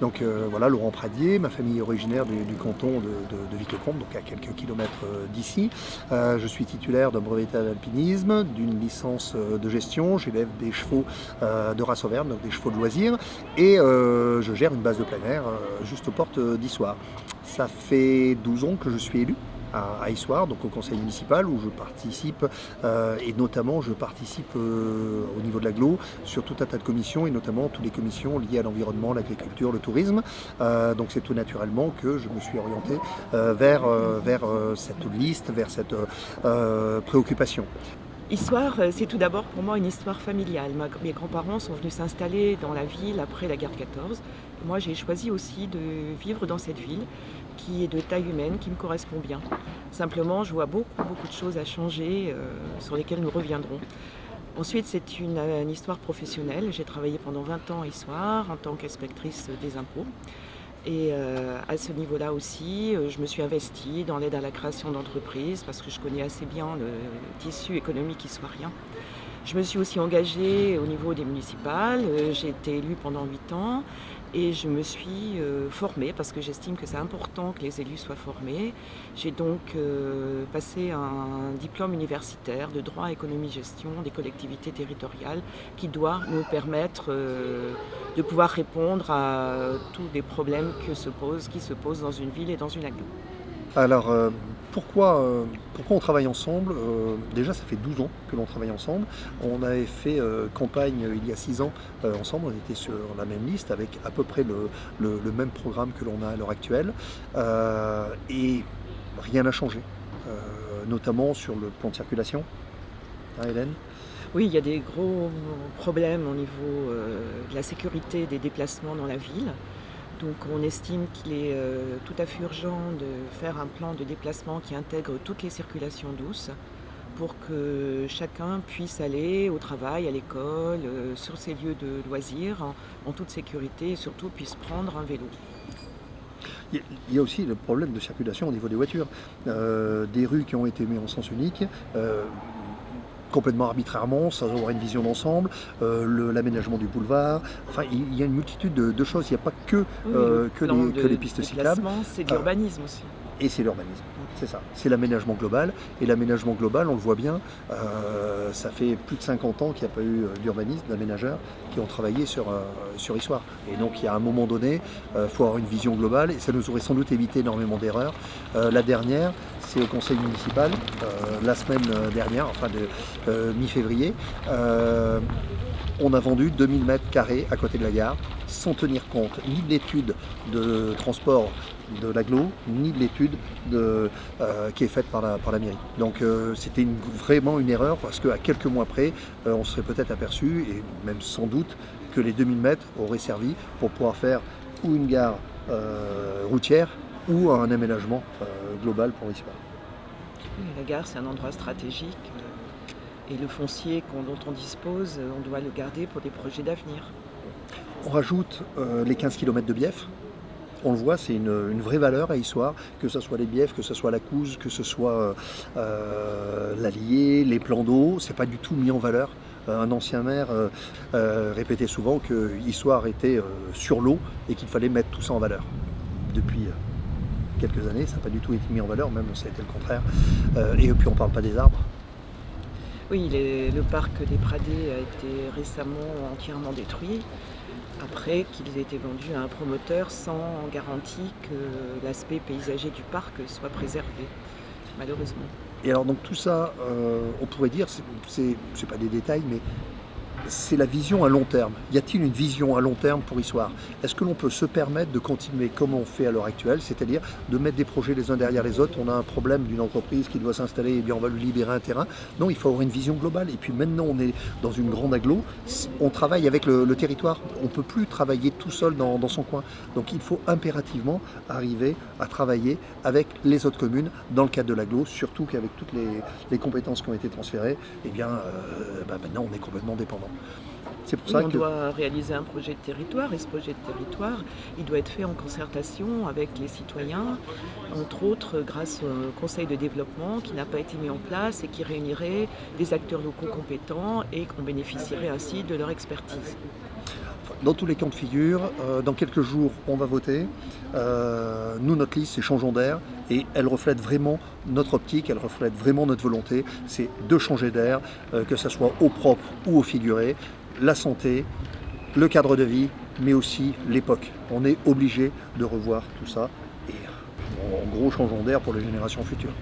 Donc voilà, Laurent Pradier, ma famille est originaire du canton de Vic-le-Comte, donc à quelques kilomètres d'ici. Je suis titulaire d'un brevet d'alpinisme, d'une licence de gestion, j'élève des chevaux de race auvergne, donc des chevaux de loisirs, et je gère une base de plein air juste aux portes d'Issoire. Ça fait 12 ans que je suis élu à Issoire, donc au conseil municipal où je participe et notamment je participe au niveau de l'agglo sur tout un tas de commissions et notamment toutes les commissions liées à l'environnement, l'agriculture, le tourisme. Donc c'est tout naturellement que je me suis orienté vers cette liste, vers cette préoccupation. Issoire, c'est tout d'abord pour moi une histoire familiale. Mes grands-parents sont venus s'installer dans la ville après la guerre de 14. Moi, j'ai choisi aussi de vivre dans cette ville qui est de taille humaine, qui me correspond bien. Simplement, je vois beaucoup de choses à changer sur lesquelles nous reviendrons. Ensuite, c'est une histoire professionnelle. J'ai travaillé pendant 20 ans à Issoire en tant qu'inspectrice des impôts. Et à ce niveau-là aussi, je me suis investie dans l'aide à la création d'entreprises parce que je connais assez bien le tissu économique issoirien. Je me suis aussi engagée au niveau des municipales. J'ai été élue pendant 8 ans et je me suis formée parce que j'estime que c'est important que les élus soient formés. J'ai donc passé un diplôme universitaire de droit, économie, gestion des collectivités territoriales qui doit nous permettre de pouvoir répondre à tous les problèmes qui se posent dans une ville et dans une agglo. Alors, pourquoi on travaille ensemble? Déjà, ça fait 12 ans que l'on travaille ensemble. On avait fait campagne il y a 6 ans ensemble. On était sur la même liste avec à peu près le même programme que l'on a à l'heure actuelle. Et rien n'a changé, notamment sur le plan de circulation. Hein, Hélène? Oui, il y a des gros problèmes au niveau de la sécurité des déplacements dans la ville. Donc on estime qu'il est tout à fait urgent de faire un plan de déplacement qui intègre toutes les circulations douces pour que chacun puisse aller au travail, à l'école, sur ses lieux de loisirs, en toute sécurité et surtout puisse prendre un vélo. Il y a aussi le problème de circulation au niveau des voitures. Des rues qui ont été mises en sens unique, complètement arbitrairement, sans avoir une vision d'ensemble, l'aménagement du boulevard, enfin il y a une multitude de choses, il n'y a pas que les pistes cyclables. C'est de l'urbanisme aussi. Et c'est l'urbanisme, c'est ça, c'est l'aménagement global. Et l'aménagement global, on le voit bien, ça fait plus de 50 ans qu'il n'y a pas eu d'urbanisme, d'aménageurs qui ont travaillé sur Issoire. Et donc il y a un moment donné, il faut avoir une vision globale et ça nous aurait sans doute évité énormément d'erreurs. La dernière, c'est au conseil municipal, la semaine dernière, enfin de mi-février. On a vendu 2000 mètres carrés à côté de la gare, sans tenir compte ni de l'étude de transport de l'agglo, ni de l'étude qui est faite par la mairie. Donc c'était vraiment une erreur parce qu'à quelques mois près, on serait peut-être aperçu, et même sans doute, que les 2000 mètres auraient servi pour pouvoir faire ou une gare routière ou un aménagement global pour Issoire. La gare, c'est un endroit stratégique. Et le foncier dont on dispose, on doit le garder pour des projets d'avenir. On rajoute les 15 km de bief. On le voit, c'est une vraie valeur à Issoire, que ce soit les biefs, que ce soit la Couze, que ce soit l'Allier, les plans d'eau, c'est pas du tout mis en valeur. Un ancien maire répétait souvent que Issoire était sur l'eau et qu'il fallait mettre tout ça en valeur. Depuis quelques années, ça n'a pas du tout été mis en valeur, même ça a été le contraire. Et puis on ne parle pas des arbres. Oui, le parc des Pradets a été récemment entièrement détruit, après qu'il ait été vendu à un promoteur sans garantie que l'aspect paysager du parc soit préservé, malheureusement. Et alors donc tout ça, on pourrait dire, c'est pas des détails, mais c'est la vision à long terme. Y a-t-il une vision à long terme pour Issoire? Est-ce que l'on peut se permettre de continuer comme on fait à l'heure actuelle, c'est-à-dire de mettre des projets les uns derrière les autres? On a un problème d'une entreprise qui doit s'installer, et bien on va lui libérer un terrain. Non, il faut avoir une vision globale. Et puis maintenant, on est dans une grande agglo, on travaille avec le territoire. On ne peut plus travailler tout seul dans son coin. Donc il faut impérativement arriver à travailler avec les autres communes dans le cadre de l'agglo, surtout qu'avec toutes les compétences qui ont été transférées, eh bien, maintenant on est complètement dépendant. C'est pour ça on doit réaliser un projet de territoire et ce projet de territoire, il doit être fait en concertation avec les citoyens, entre autres grâce au conseil de développement qui n'a pas été mis en place et qui réunirait des acteurs locaux compétents et qu'on bénéficierait ainsi de leur expertise. Dans tous les cas de figure, dans quelques jours, on va voter. Nous, notre liste, c'est Changeons d'air et elle reflète vraiment notre optique, elle reflète vraiment notre volonté. C'est de changer d'air, que ce soit au propre ou au figuré, la santé, le cadre de vie, mais aussi l'époque. On est obligé de revoir tout ça et en gros, changeons d'air pour les générations futures.